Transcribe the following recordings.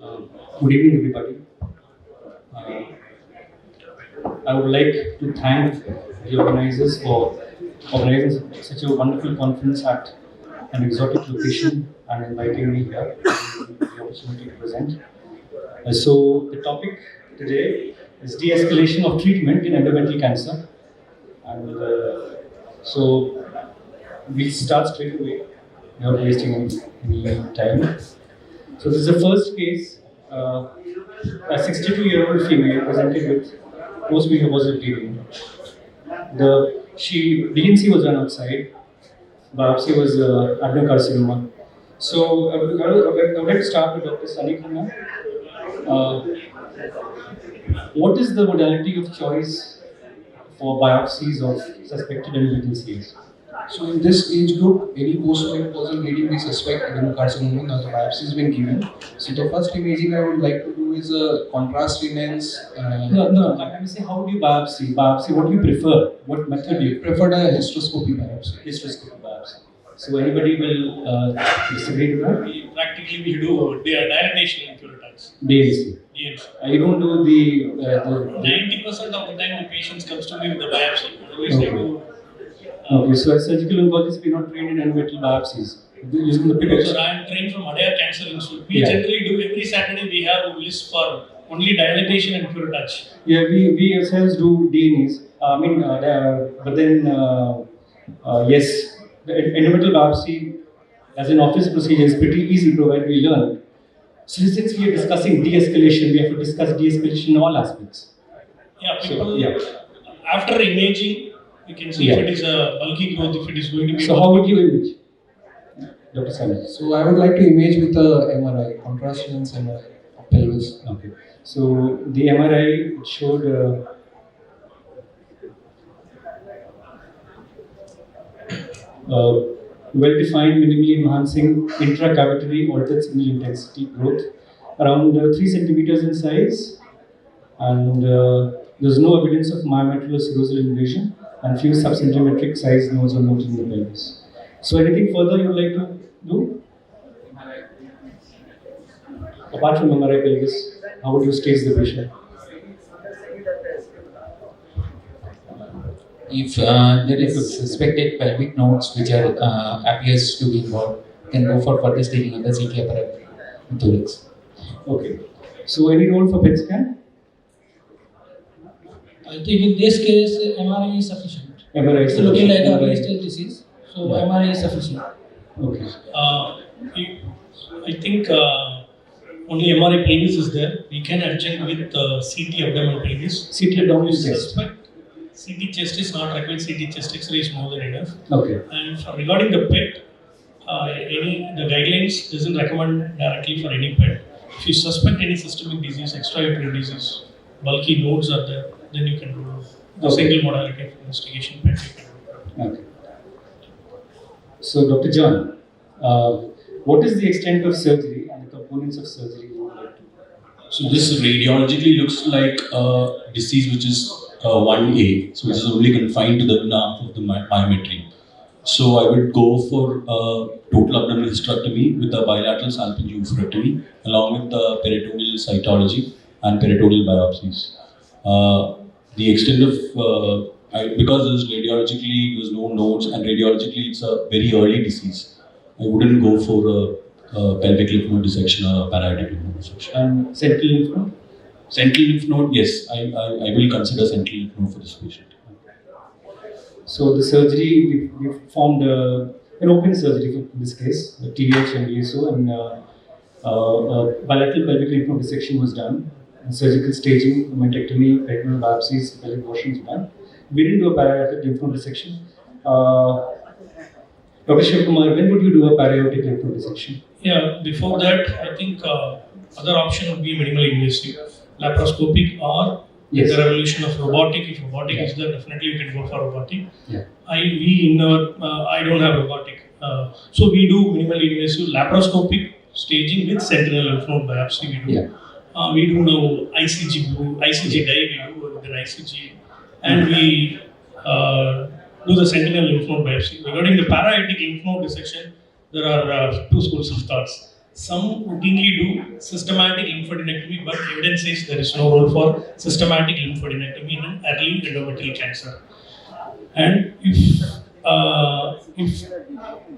Uh, Good evening, everybody. Uh, I would like to thank the organizers for organizing such a wonderful conference at an exotic location and inviting me here, and the opportunity to present. So, the topic today is de-escalation of treatment in endometrial cancer, and so we'll start straight away without wasting any time. So, this is the first case. A 62-year-old female presented with post-menopausal bleeding. She DNC was done outside. Biopsy was adenocarcinoma. So I would like to start with Dr. Sunny Khanna. What is the modality of choice for biopsies of suspected endometrial? So in this age group, any post-menopausal bleeding we suspect adenocarcinoma. Now the biopsy has been given. So the first imaging I would like to do is a contrast enhance. No. I'm saying, how do you biopsy? Biopsy. What do you prefer? What method do you prefer? A hysteroscopy biopsy. Hysteroscopy biopsy. So anybody will disagree with that? Practically we do dilatation in curettage. DNC. You don't do the 90% of the time the patients comes to me with the biopsy. Otherwise they do. Okay, so as surgical oncologists, we are not trained in endometrial biopsies. Using the pictures. So I am trained from Adaya Cancer Institute. We generally do every Saturday. We have a list for only dilatation and curettage. Yeah, we ourselves do DNAs. But then yes, the endometrial biopsy as an office procedure is pretty easy provided we learn it. So since we are discussing de-escalation, we have to discuss de-escalation in all aspects. Yeah, people. After imaging, you can see if it is a bulky growth, if it is going to be. So how would you image, Dr. Sami? So I would like to image with a MRI, contrast lens MRI of pelvis. Okay. So the MRI showed well-defined, minimally enhancing intracavitary altered signal intensity growth around 3 centimeters in size, and there's no evidence of myometrial serosal invasion, and few subcentimetric size nodes are noted in the pelvis. So anything further you would like to do? Apart from MRI pelvis, how would you stage the patient? If there is suspected pelvic nodes which are appears to be involved, then go for further staging of the CT apparatus in thorax. Okay. So any role for PET scan? I think in this case, MRI is sufficient. MRI is it's looking like a MRI. early stage disease, so MRI is sufficient. Okay. I think only MRI pelvis is there. We can adjunct with CT abdomen pelvis. CT abdomen chest. CT chest is not required. CT chest X-ray is more than enough. Okay. And regarding the PET, the guidelines doesn't recommend directly for any PET. If you suspect any systemic disease, extrauterine disease, bulky nodes are there, then you can do the single modality of investigation PET. Okay. So, Dr. John, what is the extent of surgery and the components of surgery you would like to? So this radiologically looks like a disease which is 1A, so which is only confined to the nape of the myometry. So I would go for total abdominal hysterectomy with a bilateral salpingoophorectomy along with the peritoneal cytology and peritoneal biopsies. The extent of, because there's no nodes and radiologically it's a very early disease, I wouldn't go for a pelvic lymph node dissection or a paralytic lymph node dissection. And central lymph node? Central lymph node, yes, I will consider central lymph node for this patient. So the surgery, we formed an open surgery in this case, the TH and DSO, and bilateral pelvic lymph node dissection was done. And surgical staging, lumpectomy, peritoneal biopsies, pelvic washing was done. We didn't do a paralytic lymph node dissection. Dr. Shivkumar, when would you do a paralytic lymph node dissection? Yeah, before that, I think other option would be minimally invasive, laparoscopic, or the revolution of robotic. If robotic is there, definitely you can go for robotic. Yeah. I don't have robotic, so we do minimally invasive laparoscopic staging with sentinel lymph node biopsy. We do. Yeah. We do now ICG dye. We do with an ICG, and we do the sentinel lymph node biopsy. Regarding the parietic lymph node dissection, there are two schools of thoughts. Some routinely do systematic lymphadenectomy, but evidence says there is no role for systematic lymphadenectomy in early endometrial cancer. And if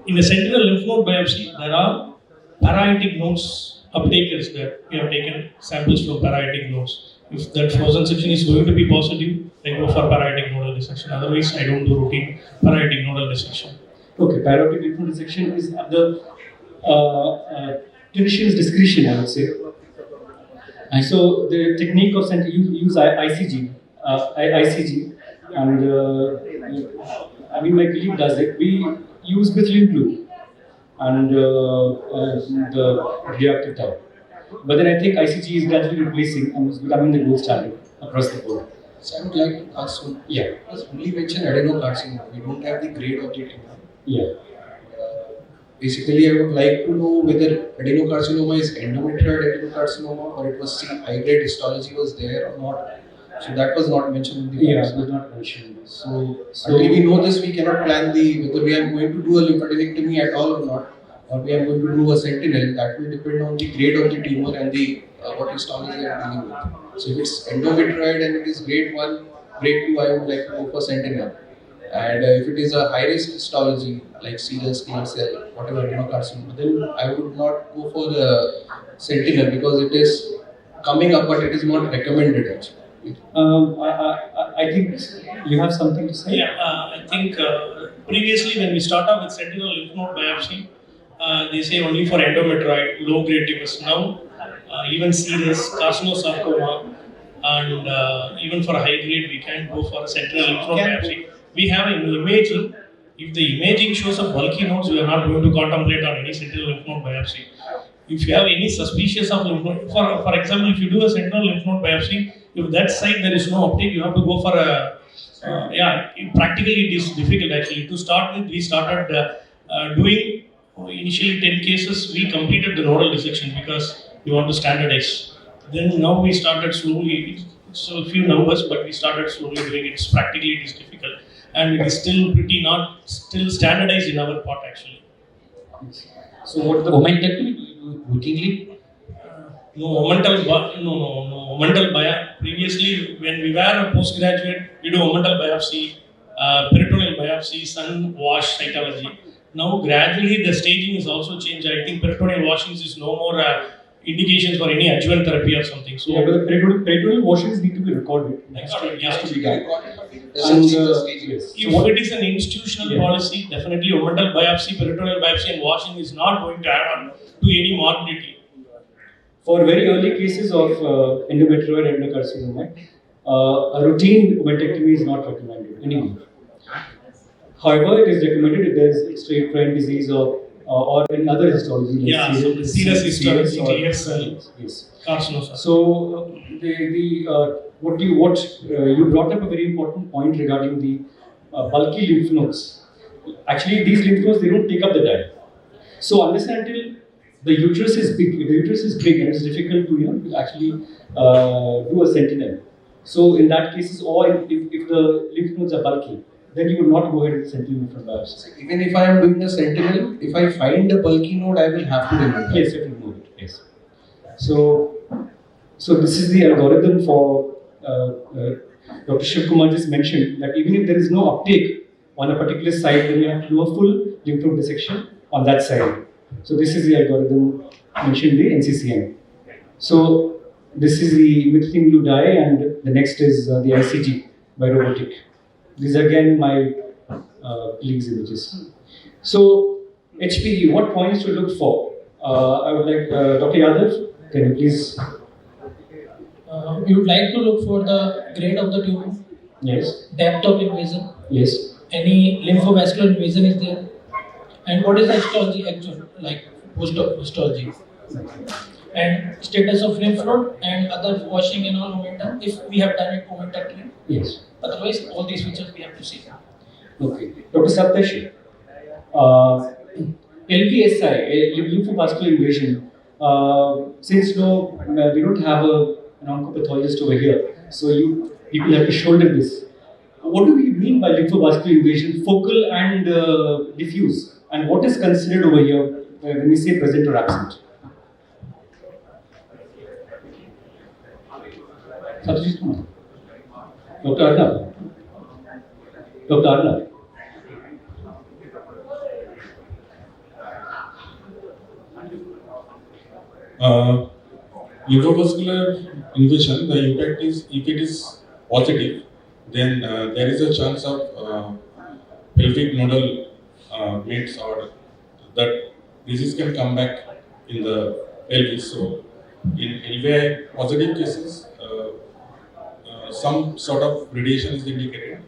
in a sentinel lymph node biopsy there are parietic nodes uptakers there, we have taken samples from parietic nodes. If that frozen section is going to be positive, I go for parietic nodal dissection. Otherwise, I don't do routine parietic nodal dissection. Okay, parietic lymph node dissection is the clinician's discretion, I would say. And so the technique of you use ICG, and I mean my colleague does it. We use methylene blue and the reactive type. But then I think ICG is gradually replacing and is becoming the gold standard across the board. So I would like to ask one. Yeah. Because only mention adenocarcinoma. We don't have the grade of the tumor. Yeah. Basically, I would like to know whether adenocarcinoma is endometrial adenocarcinoma or it was high-grade histology was there or not. So that was not mentioned in the Yeah, box. it was not mentioned. So until we know this, we cannot plan whether we are going to do a lymphadenectomy at all or not, or we are going to do a sentinel. That will depend on the grade of the tumor and the what histology we are dealing with. So if it's endometrioid and it is grade 1, grade 2, I would like to go for sentinel. And if it is a high-risk histology like serous, clear cell, whatever adenocarcinoma, then I would not go for the sentinel because it is coming up, but it is not recommended actually. I think you have something to say. Yeah, I think previously when we start off with sentinel lymph node biopsy, they say only for endometrioid, low-grade tumors. Now, even serous, carcinosarcoma, and even for high grade, we can go for a sentinel lymph node biopsy. We have an imaging. If the imaging shows up bulky nodes, we are not going to contemplate on any sentinel lymph node biopsy. If you have any suspicious of lymph node, for example, if you do a sentinel lymph node biopsy, if that site there is no uptake, you have to go for a practically it is difficult actually. To start with, we started doing initially 10 cases. We completed the nodal dissection because we want to standardize. Then now we started slowly. So a few numbers, but we started slowly doing it. Practically it is difficult, and it is still still standardized in our part actually. So what the Omentectomy do you do routinely? No, omental biopsy. Previously, when we were a postgraduate, we do omental biopsy, peritoneal biopsy, sun wash cytology. Now, gradually, the staging is also changed. I think peritoneal washings is no more indications for any adjuvant therapy or something. So, yeah, but the peritoneal washings need to be recorded. It has to be done. And, Yes. if it is an institutional policy, definitely omental biopsy, peritoneal biopsy, and washing is not going to add on to any morbidity. For very early cases of endometrioid endocarcinoma, a routine omentectomy is not recommended anymore. However, it is recommended if there is extrauterine disease or any other histology like Yeah, so the serous histology, clear cell, yes. carcinoma. So what you brought up a very important point regarding the bulky lymph nodes. Actually, these lymph nodes, they don't take up the diet. So unless and until the uterus is big, if the uterus is big and it's difficult to actually do a sentinel. So in that cases, or if the lymph nodes are bulky, then you would not go ahead with sentinel lymph node biopsy. even if I am doing a sentinel, if I find a bulky node, I will have to remove it. Yes, you can move it. Yes. So this is the algorithm for Dr. Shiv Kumar just mentioned that even if there is no uptake on a particular site, then you have to do a full lymph node dissection on that side. So this is the algorithm mentioned in the NCCN. So this is the methylene blue dye, and the next is the ICG by robotic. These are again my colleagues' images. So HPE, what points to look for? I would like Dr. Yadav, can you please? We would like to look for the grade of the tumor, Yes. depth of invasion, Yes. any lymphovascular invasion is there, and what is the histology actual, like post-histology, and status of lymph node and other washing and all momentum if we have done it momentacally. Yes. Otherwise, all these features we have to see. Okay. Dr. Saptashi, LVSI, lymphovascular invasion. Since we don't have an oncopathologist over here, so people have to shoulder this. What do we mean by lymphovascular invasion, focal and diffuse? And what is considered over here when we say present or absent? Satyajit Kumar. Dr. Arnav. Dr. Arnav. Neurovascular invasion, the impact is, if it is positive, then there is a chance of pelvic nodal mates, or that disease can come back in the pelvis. So, in LVI positive cases, some sort of radiation is indicated,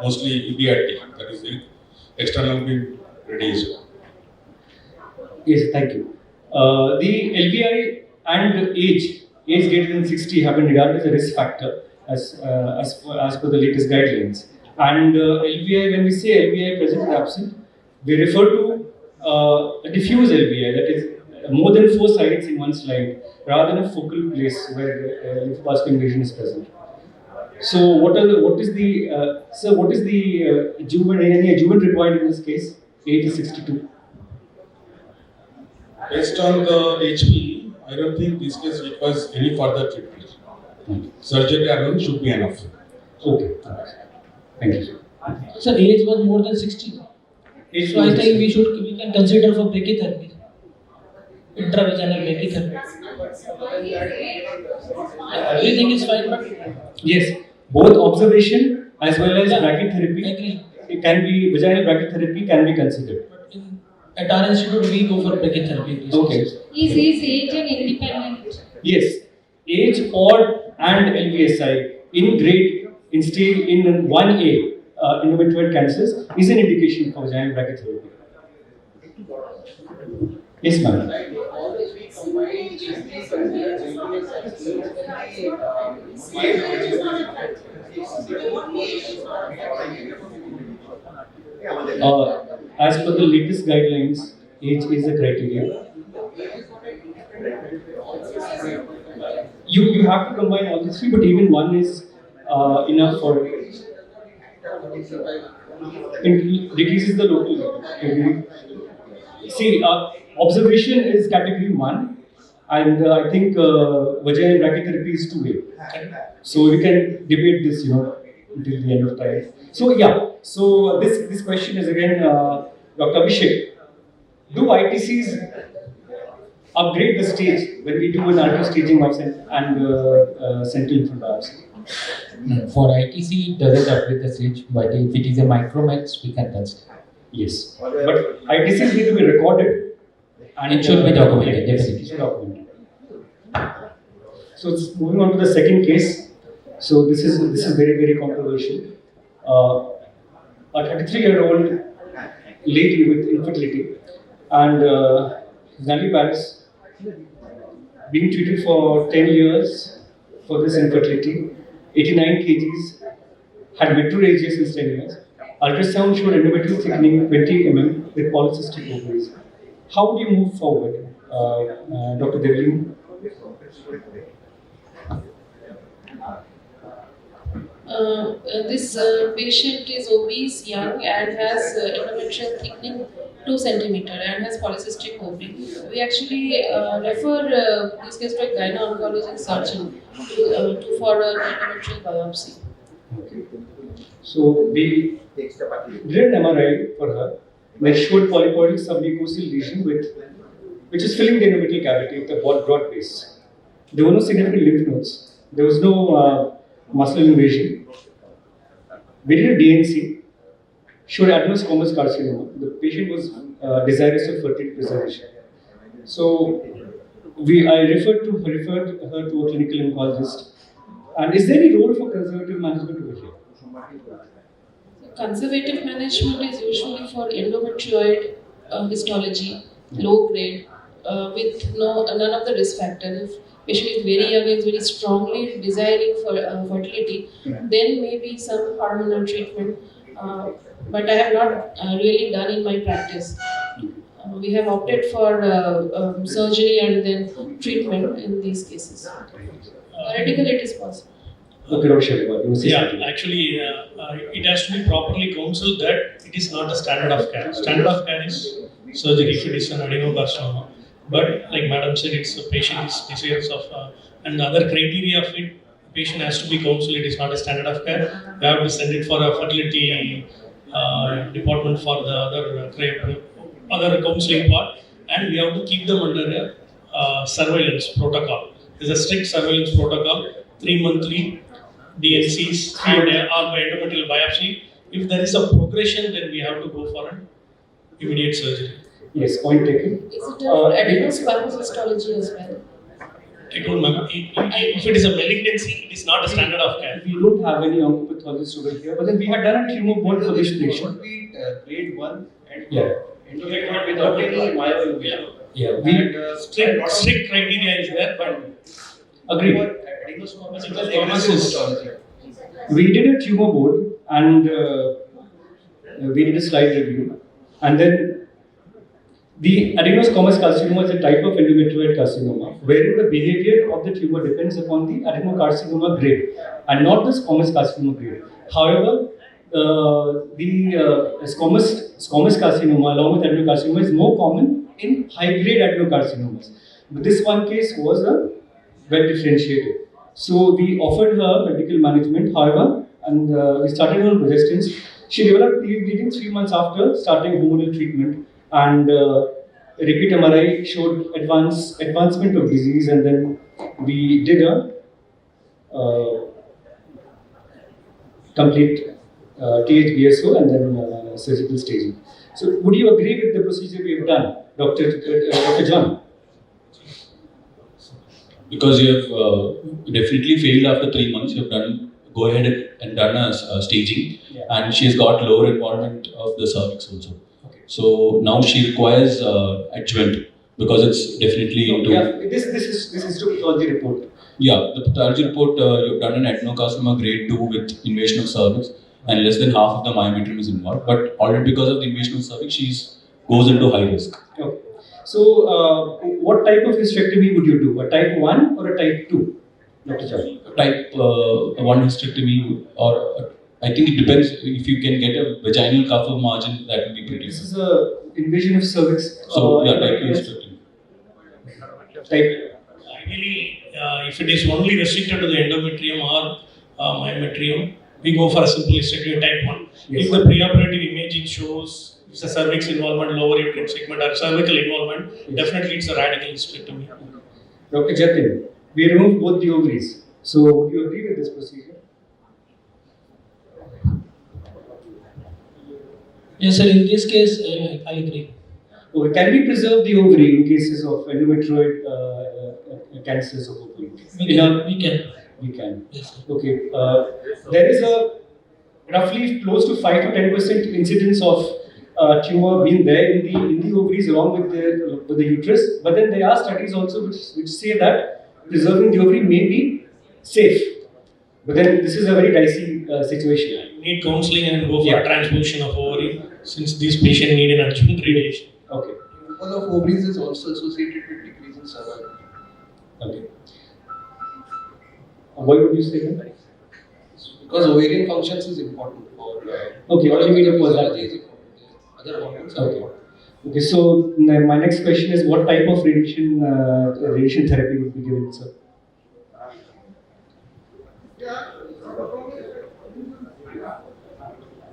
mostly EBRT, that is external beam radiation. Yes, thank you. The LVI and age greater than 60 have been regarded as a risk factor as per the latest guidelines. And LVI, when we say LVI present or absent, we refer to a diffuse LVI, that is more than 4 sites in one slide, rather than a focal place where lymphoblastic invasion is present. So, what is the any adjuvant required in this case? Age is 62. Based on the HP, I don't think this case requires any further treatment. Surgery alone should be enough. Okay. Thank you. So age was more than 60. So I think we can consider for brachytherapy. Intravaginal brachytherapy. Everything is fine, but Yes, both observation as well as Yeah, brachytherapy. I agree. It can be vaginal brachytherapy can be considered. At our institute we go for brachytherapy. in these Okay. cases. Is age an independent? Yes, age odd and LVSI in grade in stage in 1A endometrial cancers is an indication for vaginal brachytherapy. Yes, ma'am. As per the latest guidelines, age is a criteria. You have to combine all the three, but even one is enough for it. Decreases the local. See, observation is category 1, and I think vaginal brachytherapy is 2A. So we can debate this, until the end of time. So yeah, so this question is again Dr. Abhishek. Do ITCs upgrade the stage when we do an alto staging of central lymph node biopsy? For ITC, it doesn't upgrade the stage, but if it is a micromax, we can consider. Yes, but ITCs need to be recorded and It should be documented, yes, definitely. it should be documented. So it's moving on to the second case. So this is very controversial. A 33-year-old lady with infertility and Paris being treated for 10 years for this infertility, 89 kgs, had metrorrhagia since 10 years. Ultrasound showed endometrial thickening 20 mm with polycystic ovaries. How would you move forward, Dr. Devlin? This patient is obese, young, and has endometrial thickening 2 cm and has polycystic ovary. We actually refer this case to a gyno-oncologist surgeon for an endometrial biopsy. Okay. So we did an MRI for her. They showed polypoidal submucosal lesion which is filling the endometrial cavity with a broad base. There were no significant lymph nodes. There was no muscle invasion. We did a DNC, showed adenosquamous carcinoma. The patient was desirous of fertility preservation. So I referred her to a clinical oncologist. And is there any role for conservative management over here? Conservative management is usually for endometrioid histology, low grade, with none of the risk factors. If patient is very young and is very strongly desiring for fertility, then maybe some hormonal treatment. But I have not really done in my practice. We have opted for surgery and then treatment in these cases. Theoretically, it is possible. Okay, Dr. Sharma, you were saying Yeah, something. actually, it has to be properly counseled that it is not a standard of care. Standard of care is surgery if it is an adenocarcinoma. But like Madam said, it's a patient is desirous of, and the other criteria of it, patient has to be counseled. It is not a standard of care. We have to send it for a fertility department for the other counseling part, and we have to keep them under a surveillance protocol. There's a strict surveillance protocol, 3 monthly DNCs and or by endometrial biopsy. If there is a progression, then we have to go for an immediate surgery. Yes, point taken. Is it for adenosquamous histology as well? I told ma'am, if it is a malignancy, it is not a standard of care. We don't have any oncopathologists over here, but then we had done a tumor board for this patient. Should be grade 1 and Yeah. endometrial without any myeloinvasion. Yeah, And Strict criteria is there, but agreed. adenosquamous is aggressive histology. We did a tumor board and we did a slide review. And then the adenosquamous carcinoma is a type of endometrioid carcinoma wherein the behavior of the tumor depends upon the adenocarcinoma grade and not the squamous carcinoma grade. However, the squamous carcinoma along with adenocarcinoma is more common in high-grade adenocarcinomas. But this one case was well differentiated. So we offered her medical management, however, and we started on resistance. She developed bleeding 3 months after starting hormonal treatment, and repeat MRI showed advancement of disease, and then we did a complete THBSO and then surgical staging. So would you agree with the procedure we have done, Dr. John? Because you have definitely failed after 3 months, you have go ahead and done a staging, Yeah. and she has got lower involvement of the cervix also. Okay. So now she requires adjuvant because it's definitely into. Yeah, this is histopathology report. Yeah, the pathology report, you've done an adenocarcinoma grade 2 with invasion of cervix, and less than half of the myometrium is involved. But already because of the invasion of cervix, she goes into high risk. Okay. So, what type of hysterectomy would you do? A type 1 or a type 2, Dr. Chaudhary? Type 1 hysterectomy, or I think it depends. If you can get a vaginal cuff of margin, that will be pretty This good. is a invasion of cervix. So, yeah, type 2 hysterectomy. Type. ideally, if it is only restricted to the endometrium or myometrium, we go for a simple hysterectomy type 1. Yes. If the preoperative imaging shows it's a cervix involvement, lower uterine segment, or cervical involvement, Yes. definitely it's a radical hysterectomy. Dr. Jatin, we removed both the ovaries. So, would you agree with this procedure? Yes, sir. In this case, I agree. Okay. Can we preserve the ovary in cases of endometrioid cancers of ovary? We can. We can. Yes, sir. Okay. There is a roughly close to 5 to 10% incidence of tumor being there in the ovaries along with the uterus. But then there are studies also which say that preserving the ovary may be safe. But then this is a very dicey situation. Need counseling and go for Yeah. transposition of ovary since these patients need an adjuvant radiation. Okay. Removal of ovaries is also associated with decrease in survival. Okay. Why would you say that? Because ovarian functions is important for. Okay, what do you mean for that? physiology is important. Other hormones are Okay. important. Okay, so my next question is what type of radiation therapy would be given, sir?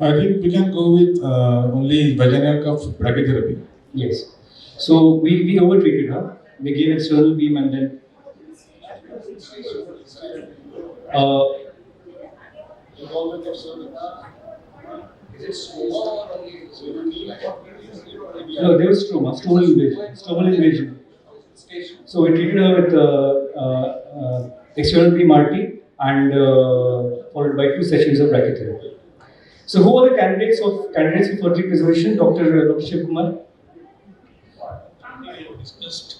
I think we can go with only vaginal cuff brachytherapy. Yes. So we overtreated her. We gave external beam and then Is it small or only? no, there was stromal invasion. So we treated her with external beam RT and followed by 2 sessions of brachytherapy. So who are the candidates for fertility preservation, Dr. Shiv Kumar? Discussed.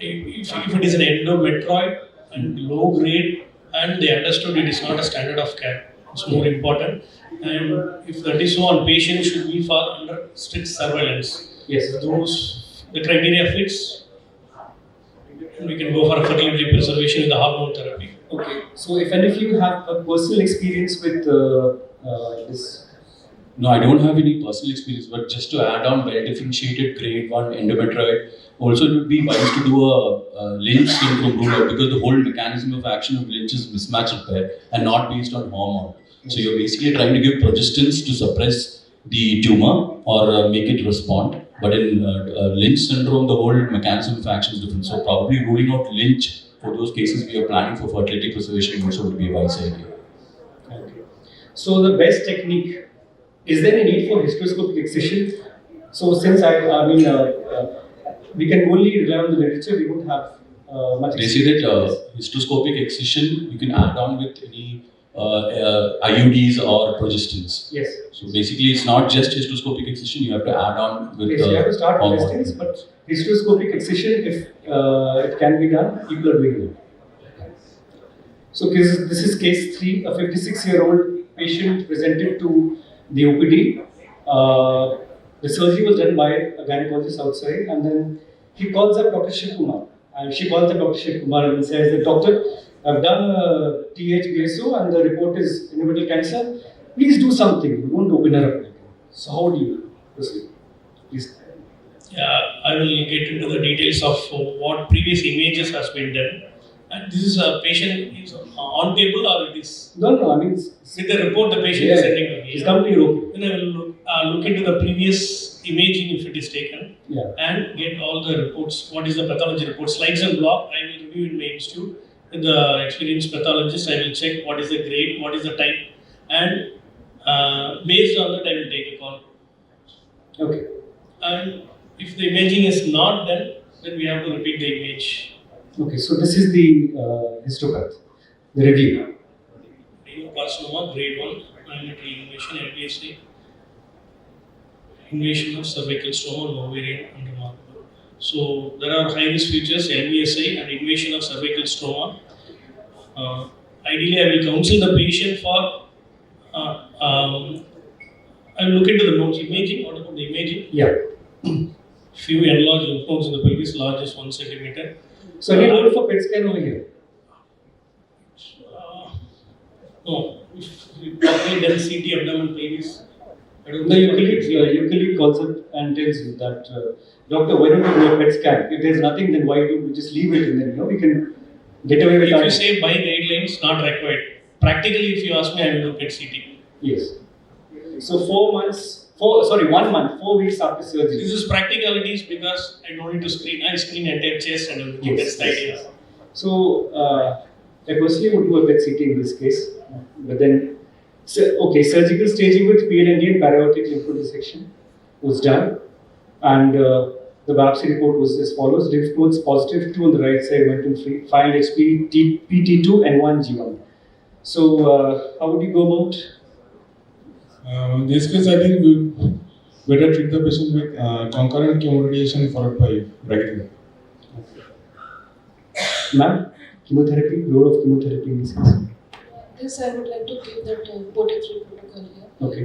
If it is an endometrioid and low grade, and they understood it is not a standard of care, it's more important. And if that is so, on patient should be for under strict surveillance. Yes. If the criteria fits, we can go for a fertility preservation with the hormone therapy. Okay. So if any of you have a personal experience with this No, I don't have any personal experience, but just to add on well-differentiated grade 1 endometrioid, also it would be wise to do a Lynch syndrome rule out because the whole mechanism of action of Lynch is mismatch repair and not based on hormone. So you're basically trying to give progestins to suppress the tumor or make it respond. But in Lynch syndrome, the whole mechanism of action is different. So probably ruling out Lynch for those cases we are planning for fertility preservation also would be a wise idea. Okay. So the best technique, is there a need for hysteroscopic excision? So since we can only rely on the literature, we don't have much They say that hysteroscopic excision you can add on with any IUDs or progestins. Yes. So basically, it's not just hysteroscopic excision. You have to add on with. Yes, you have to start with hormone. distance, but hysteroscopic excision, if it can be done, people are doing it. So this is case 3. A 56-year-old patient presented to the OPD. The surgery was done by a gynecologist outside, and then he calls up Dr. Shiv Kumar, and she calls up Dr. Shiv Kumar and says that, "Doctor, I've done a THBSO and the report is endometrial cancer. Please do something. Don't open her up." So how do you proceed? Please. Yeah, I will get into the details of what previous images has been done. And this is a patient is on table or it is? No. I mean, With the report the patient is sending to me. It's come to Europe. Then I will look into the previous imaging if it is taken. Yeah. And get all the reports. What is the pathology report? Slides and block I will review in my institute. With the experienced pathologist, I will check what is the grade, what is the type, and based on that I will take a call. Okay. And if the imaging is not done, then we have to repeat the image. Okay. So this is the histopath, the review. Carcinoma, grade 1, endometrial invasion, LBSA, invasion of cervical stoma, ovarian, unremarkable. So there are high-risk features, LBSA and invasion of cervical stoma. Ideally, I will counsel the patient for. I will look into the notes imaging. What about the imaging? Yeah. Few enlarged lymph nodes in the pelvis, largest 1 centimeter. So any role for PET scan over here? No, if we properly done CT abdomen pelvis, I don't No, think your colleague calls up and tells you that, doctor, why don't you do a PET scan? If there's nothing, then why do we just leave it and then we can get away with if that? you say by guidelines, not required. Practically, if you ask me, I will look at CT. Yes. So 1 month, 4 weeks after surgery. This is practicalities because I don't need to screen. I screen entire chest and everything. That's the idea. So I personally would do a PET CT in this case, but then surgical staging with PLND and paraortic lymph node dissection was done, and the biopsy report was as follows: lymph nodes positive, 2 on the right side, went in free, filed PT2 and 1 G1. So how would you go about? In this case, I think we better treat the patient with concurrent chemoradiation followed by brachytherapy. Ma'am, chemotherapy, role of chemotherapy in this case. This I would like to give that POT3 protocol here. Okay.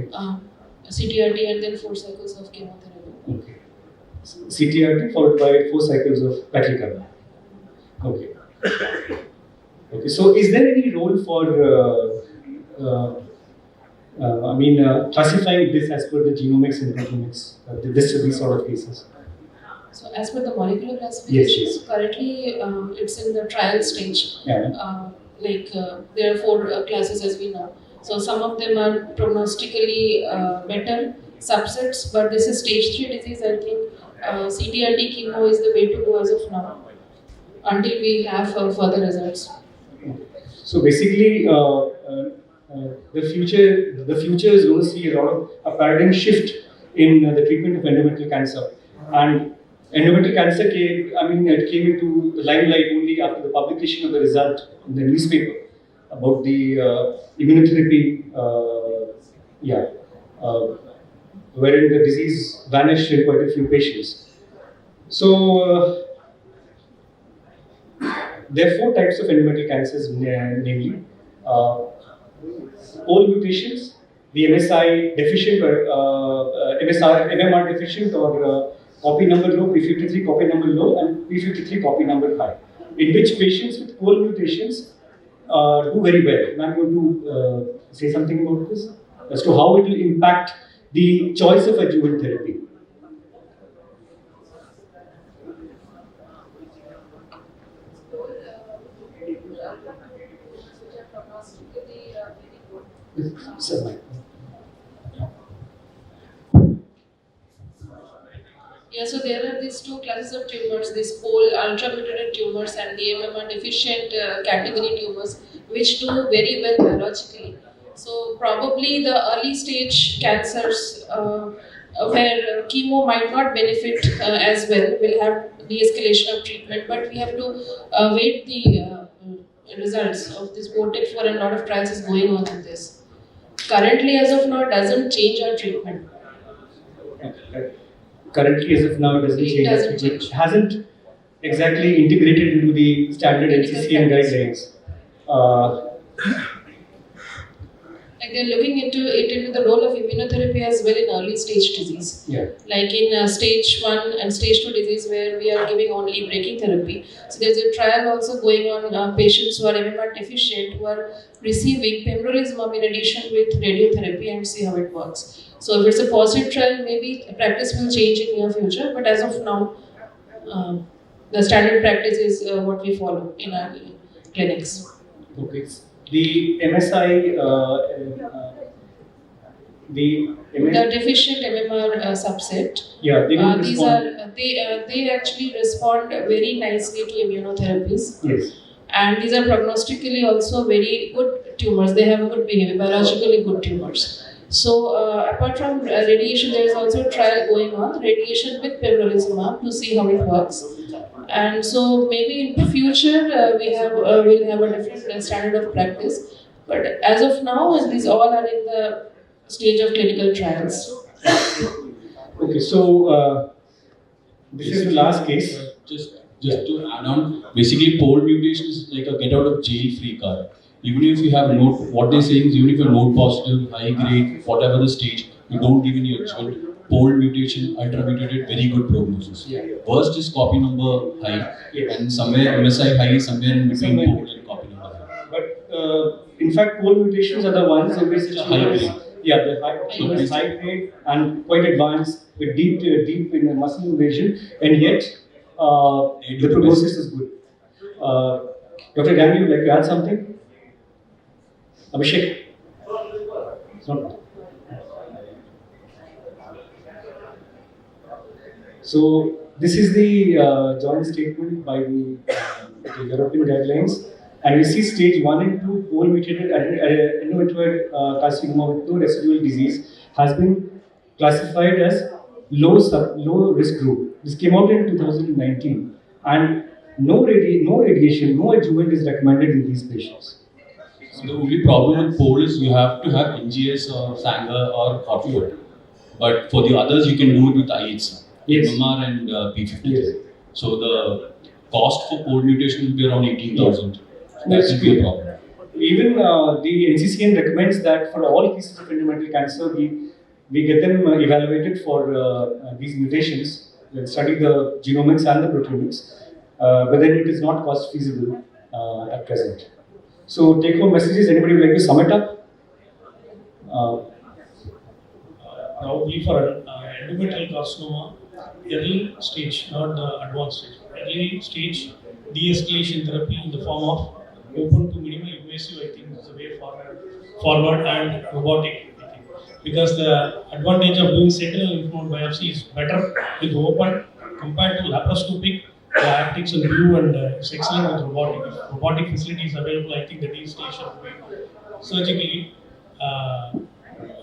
CTRT and then 4 cycles of chemotherapy. Okay. CTRT followed by 4 cycles of paclitaxel. Okay. Okay. So, is there any role for classifying this as per the genomics and proteomics, these sort of cases? So, as per the molecular classification, Yes. currently it's in the trial stage. Yeah. There are 4 classes as we know. So, some of them are prognostically better subsets, but this is stage 3 disease. I think CTRT chemo is the way to go as of now, until we have further results. So basically, the future is going to see a paradigm shift in the treatment of endometrial cancer. And endometrial cancer it came into the limelight only after the publication of the result in the newspaper about the immunotherapy, wherein the disease vanished in quite a few patients. So, there are 4 types of endometrial cancers, namely all mutations, the MSI deficient or MMR deficient or copy number low, P53 copy number low, and P53 copy number high, in which patients with all mutations do very well. Am I going to say something about this as to how it will impact the choice of adjuvant therapy. Sir, Yeah, so there are these two classes of tumors, these pole ultramutated tumors and the MMR deficient category tumors, which do very well biologically. So probably the early stage cancers where chemo might not benefit as well will have de-escalation of treatment, but we have to wait the results of this VOTEC for a lot of trials is going on in this. Currently, as of now, doesn't change our treatment. currently, as of now, it doesn't It change. doesn't change. It hasn't exactly integrated into the standard Clinical NCCN practice. guidelines. Like they're looking into the role of immunotherapy as well in early stage disease. Yeah. Like in stage 1 and stage 2 disease where we are giving only breaking therapy. So there's a trial also going on patients who are MMR deficient who are receiving pembrolizumab in addition with radiotherapy and see how it works. So if it's a positive trial, maybe practice will change in near future. But as of now, the standard practice is what we follow in our clinics. Okay. The MSI, the The deficient MMR subset. yeah, they don't These respond. are they actually respond very nicely to immunotherapies, Yes. and these are prognostically also very good tumors. They have good behavior, biologically good tumors. So apart from radiation, there is also a trial going on, radiation with pembrolizumab to see how it works. And so maybe in future we'll have a different standard of practice. But as of now, these all are in the stage of clinical trials. Okay, so this is the last case. Just to add on, basically pole mutation is like a get out of jail free card. Even if you have node, what they're saying is even if you're node positive, high grade, whatever the stage, you don't give any adjuvant. Pole mutation, ultra mutated, very good prognosis. Yeah. Worst is copy number high, Yes. and somewhere MSI high, somewhere in between Somewhere. pole and copy number high. But in fact, pole mutations are the ones in which It's a high grade. yeah, the high grade and quite advanced with deep in muscle invasion, and yet the prognosis is good. Dr. Gandhi, would you like to add something? Abhishek? It's not. So this is the joint statement by the European guidelines, and we see stage 1 and 2 pole mutated endometrial carcinoma with no residual disease has been classified as low risk group. This came out in 2019, and no radiation, no adjuvant is recommended in these patients. So the only problem with pole is you have to have NGS or Sanger or Hotfoot. But for the others, you can do it with IHC, Yes. MMR and P53. Yes. So the cost for pole mutation will be around 18,000. That That's will be a true. problem. Even the NCCN recommends that for all cases of endometrial cancer, we get them evaluated for these mutations. We'll study the genomics and the proteomics, but then it is not cost feasible at present. So take home messages. Anybody would like to sum it up? Probably for endometrial carcinoma, early stage, not the advanced stage. Early stage de-escalation therapy in the form of open to minimal invasive, I think, is the way forward and robotic. I think. Because the advantage of doing sentinel lymph node biopsy is better with open compared to laparoscopic. The optics and view and it's excellent with robotic. If robotic facility is available, I think the de-escalation will be surgically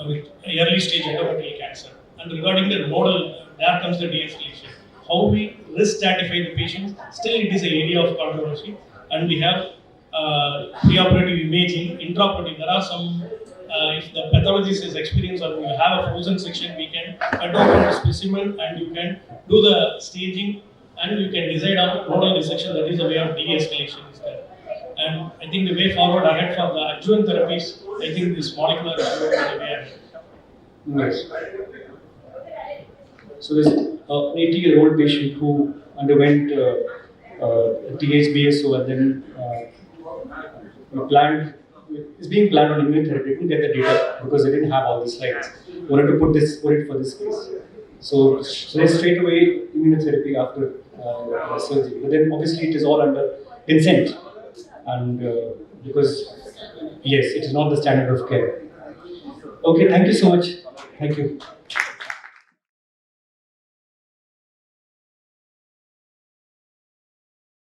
with early stage endometrial cancer. And regarding the nodal, there comes the de-escalation. How we risk stratify the patients, still it is an area of controversy. And we have preoperative imaging, intraoperative. There are some, if the pathologist is experienced or you have a frozen section, we can cut open the specimen and you can do the staging and you can decide on nodal dissection. That is the way of de-escalation is there. And I think the way forward ahead for the adjuvant therapies, I think this molecular is the way ahead. Yes. So there's an 80-year-old patient who underwent THBSO and then is being planned on immunotherapy. Didn't get the data because they didn't have all the slides. wanted to put it for this case. So straight away immunotherapy after the surgery. But then obviously it is all under consent, and because yes, it is not the standard of care. Okay, thank you so much. Thank you.